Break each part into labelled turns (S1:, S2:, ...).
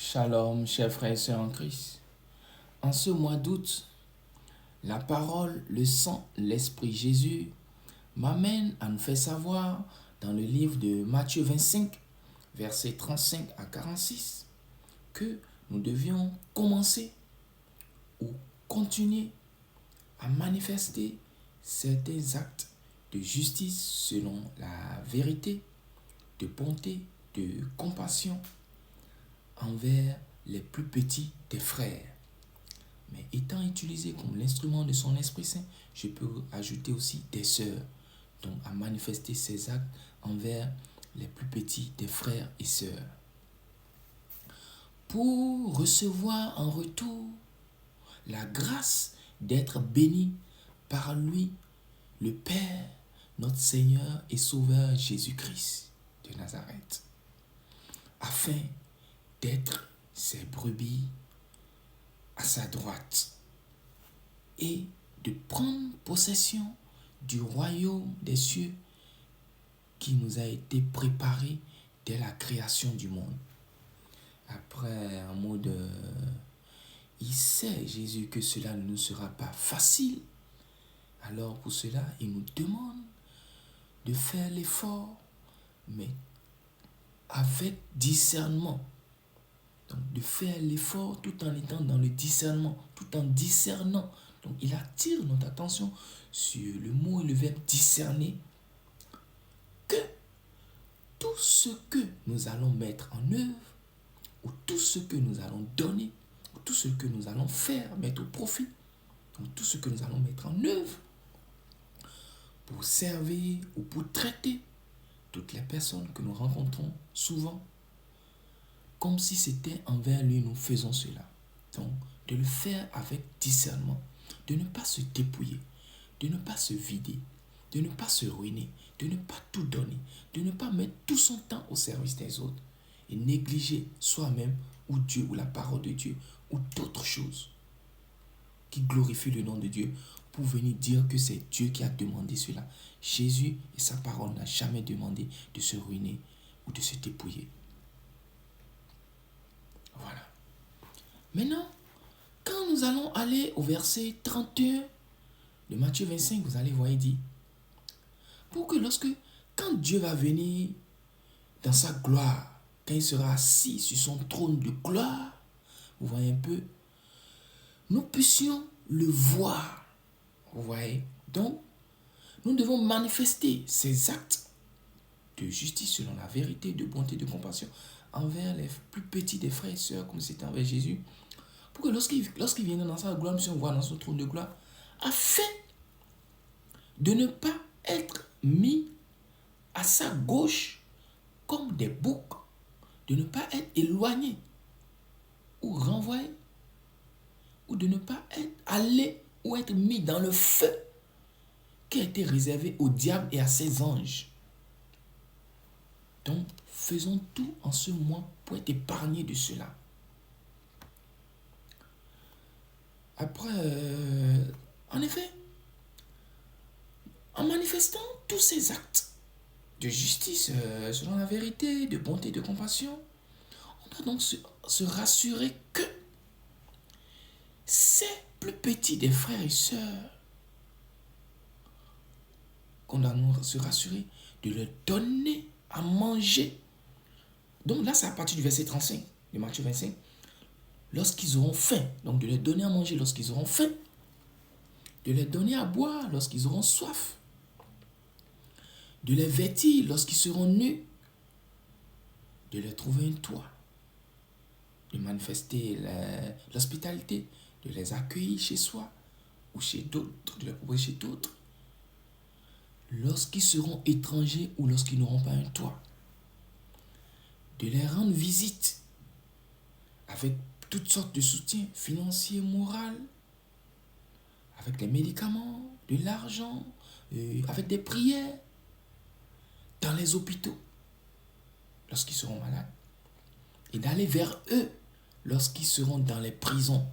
S1: Shalom, chers frères et sœurs en Christ. En ce mois d'août, la parole, le sang, l'Esprit Jésus m'amène à nous faire savoir dans le livre de Matthieu 25, versets 35 à 46, que nous devions commencer ou continuer à manifester certains actes de justice selon la vérité, de bonté, de compassion envers les plus petits des frères. Mais étant utilisé comme l'instrument de son Esprit Saint, je peux ajouter aussi des sœurs, donc à manifester ces actes envers les plus petits des frères et sœurs. Pour recevoir en retour la grâce d'être béni par lui, le Père, notre Seigneur et Sauveur Jésus-Christ de Nazareth, afin d'être ses brebis à sa droite et de prendre possession du royaume des cieux qui nous a été préparé dès la création du monde. Après un mot de... Il sait, Jésus, que cela ne nous sera pas facile. Alors pour cela, il nous demande de faire l'effort, mais avec discernement. Donc de faire l'effort tout en étant dans le discernement, tout en discernant. Donc il attire notre attention sur le mot et le verbe discerner, que tout ce que nous allons mettre en œuvre, ou tout ce que nous allons donner, ou tout ce que nous allons faire, mettre au profit, donc tout ce que nous allons mettre en œuvre pour servir ou pour traiter toutes les personnes que nous rencontrons souvent, comme si c'était envers lui nous faisons cela. Donc, de le faire avec discernement, de ne pas se dépouiller, de ne pas se vider, de ne pas se ruiner, de ne pas tout donner, de ne pas mettre tout son temps au service des autres et négliger soi-même ou Dieu ou la parole de Dieu ou d'autres choses qui glorifient le nom de Dieu pour venir dire que c'est Dieu qui a demandé cela. Jésus et sa parole n'ont jamais demandé de se ruiner ou de se dépouiller. Voilà. Maintenant, quand nous allons aller au verset 31 de Matthieu 25, vous allez voir, il dit, pour que quand Dieu va venir dans sa gloire, quand il sera assis sur son trône de gloire, vous voyez un peu, nous puissions le voir. Vous voyez? Donc, nous devons manifester ces actes de justice selon la vérité, de bonté, de compassion envers les plus petits des frères et sœurs, comme c'était envers Jésus, pour que lorsqu'il viendra dans sa gloire, nous puissions voir dans son trône de gloire, afin de ne pas être mis à sa gauche comme des boucs, de ne pas être éloigné ou renvoyé, ou de ne pas aller ou être mis dans le feu qui a été réservé au diable et à ses anges. Donc, faisons tout en ce mois pour être épargnés de cela. Après, en effet, en manifestant tous ces actes de justice selon la vérité, de bonté, de compassion, on doit donc se rassurer que ces plus petits des frères et sœurs, qu'on doit se rassurer de leur donner à manger. Donc là, c'est à partir du verset 35 de Matthieu 25. Lorsqu'ils auront faim, donc de leur donner à manger lorsqu'ils auront faim, de leur donner à boire lorsqu'ils auront soif, de les vêtir lorsqu'ils seront nus, de leur trouver un toit, de manifester l'hospitalité, de les accueillir chez soi ou chez d'autres, de les proposer chez d'autres, lorsqu'ils seront étrangers ou lorsqu'ils n'auront pas un toit, de les rendre visite avec toutes sortes de soutiens financiers, moral, avec des médicaments, de l'argent, avec des prières, dans les hôpitaux, lorsqu'ils seront malades, et d'aller vers eux lorsqu'ils seront dans les prisons,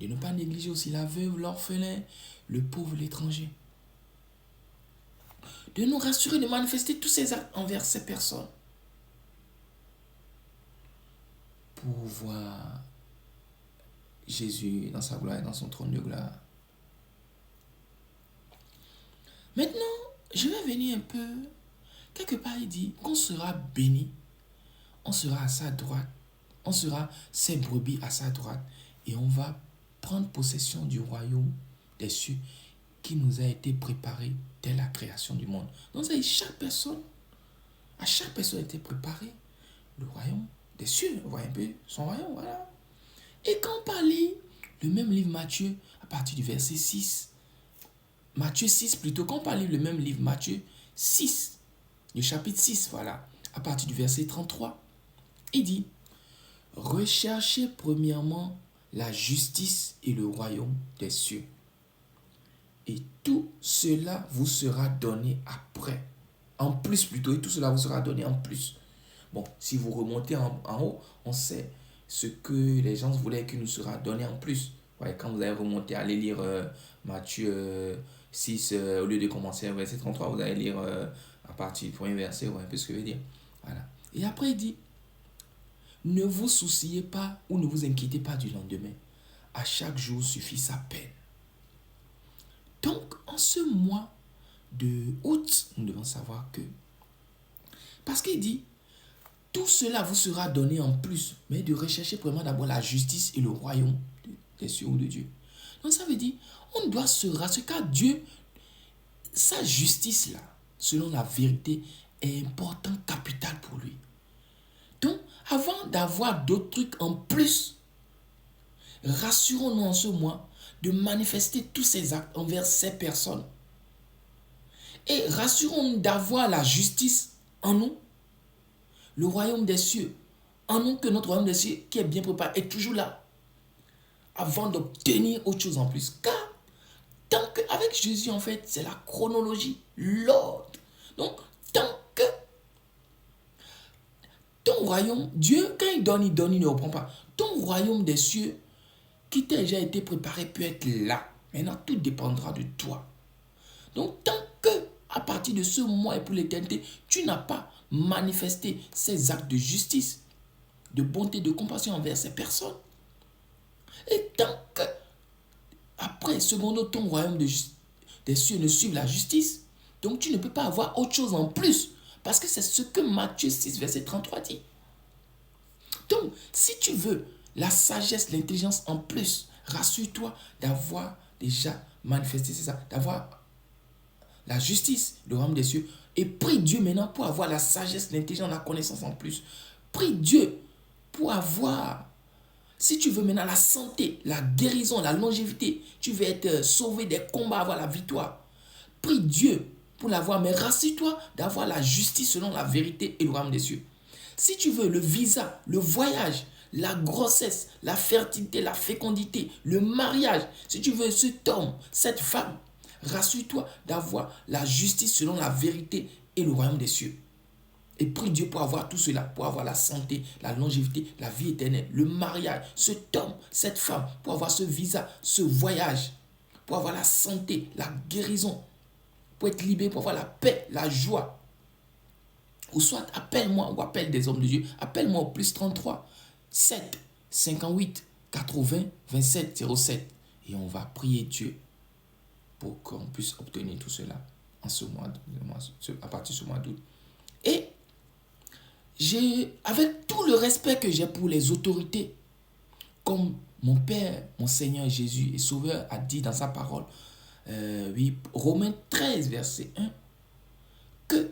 S1: de ne pas négliger aussi la veuve, l'orphelin, le pauvre, l'étranger, de nous rassurer, de manifester tous ces actes envers ces personnes, pour voir Jésus dans sa gloire et dans son trône de gloire. Maintenant, je vais venir un peu. Quelque part, il dit qu'on sera béni. On sera à sa droite. On sera ses brebis à sa droite. Et on va prendre possession du royaume des cieux qui nous a été préparé dès la création du monde. Donc, ça dit, à chaque personne a été préparé le royaume des cieux. Vous voyez un peu son royaume, voilà. Et quand on parle le même livre Matthieu, à partir du verset 6, Matthieu 6 plutôt, quand on parle le même livre Matthieu 6, le chapitre 6, voilà, à partir du verset 33, il dit, recherchez premièrement la justice et le royaume des cieux. Et tout cela vous sera donné après. En plus plutôt, et tout cela vous sera donné en plus. Bon, si vous remontez en haut, on sait ce que les gens voulaient que nous sera donné en plus. Ouais, quand vous allez remonter, allez lire Matthieu 6, au lieu de commencer au verset 33, vous allez lire à partir du premier verset, ouais, un peu ce que je veux dire. Voilà. Et après, il dit, ne vous souciez pas ou ne vous inquiétez pas du lendemain. À chaque jour suffit sa peine. Donc, en ce mois de août, nous devons savoir que, parce qu'il dit, tout cela vous sera donné en plus, mais de rechercher vraiment d'abord la justice et le royaume des cieux ou de Dieu. Donc, ça veut dire, on doit se rassurer car Dieu, sa justice là, selon la vérité, est important, capital pour lui. Donc, avant d'avoir d'autres trucs en plus, rassurons-nous en ce mois de manifester tous ces actes envers ces personnes. Et rassurons-nous d'avoir la justice en nous, le royaume des cieux, en nous, que notre royaume des cieux qui est bien préparé est toujours là, avant d'obtenir autre chose en plus. Car, tant qu'avec Jésus, en fait, c'est la chronologie, l'ordre. Donc, tant que ton royaume, Dieu, quand il donne, il ne reprend pas. Ton royaume des cieux, qui t'a déjà été préparé, peut être là. Maintenant, tout dépendra de toi. Donc, tant que, à partir de ce mois et pour l'éternité, tu n'as pas manifesté ces actes de justice, de bonté, de compassion envers ces personnes, et tant que, après, secondo, ton royaume des cieux ne suit la justice, donc tu ne peux pas avoir autre chose en plus, parce que c'est ce que Matthieu 6, verset 33 dit. Donc, si tu veux la sagesse, l'intelligence en plus, rassure-toi d'avoir déjà manifesté ça, d'avoir la justice, le royaume des cieux, et prie Dieu maintenant pour avoir la sagesse, l'intelligence, la connaissance en plus. Prie Dieu pour avoir, si tu veux maintenant la santé, la guérison, la longévité, tu veux être sauvé des combats, avoir la victoire. Prie Dieu pour l'avoir, mais rassure-toi d'avoir la justice selon la vérité et le royaume des cieux. Si tu veux le visa, le voyage, la grossesse, la fertilité, la fécondité, le mariage, si tu veux cet homme, cette femme, rassure-toi d'avoir la justice selon la vérité et le royaume des cieux. Et prie Dieu pour avoir tout cela, pour avoir la santé, la longévité, la vie éternelle, le mariage, cet homme, cette femme, pour avoir ce visa, ce voyage, pour avoir la santé, la guérison, pour être libéré, pour avoir la paix, la joie. Ou soit appelle-moi ou appelle des hommes de Dieu. Appelle-moi au plus 33 7 58 80 27 07. Et on va prier Dieu pour qu'on puisse obtenir tout cela en ce mois, à partir de ce mois d'août. Et avec tout le respect que j'ai pour les autorités, comme mon Père, mon Seigneur Jésus et Sauveur a dit dans sa parole, Romains 13, verset 1, que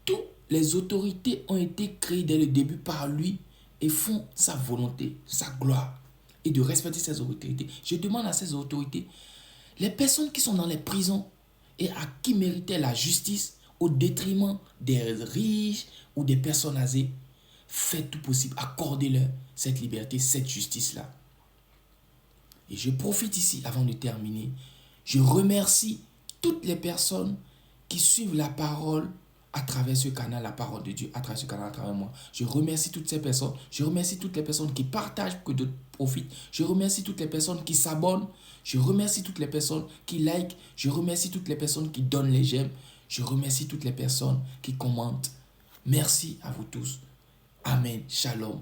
S1: toutes les autorités ont été créées dès le début par lui et font sa volonté, sa gloire, et de respecter ces autorités. Je demande à ces autorités, les personnes qui sont dans les prisons et à qui méritaient la justice au détriment des riches ou des personnes âgées, faites tout possible, accordez-leur cette liberté, cette justice-là. Et je profite ici, avant de terminer, je remercie toutes les personnes qui suivent la parole à travers ce canal, la parole de Dieu, à travers ce canal, à travers moi. Je remercie toutes ces personnes. Je remercie toutes les personnes qui partagent pour que d'autres profitent. Je remercie toutes les personnes qui s'abonnent. Je remercie toutes les personnes qui like. Je remercie toutes les personnes qui donnent les j'aime. Je remercie toutes les personnes qui commentent. Merci à vous tous. Amen. Shalom.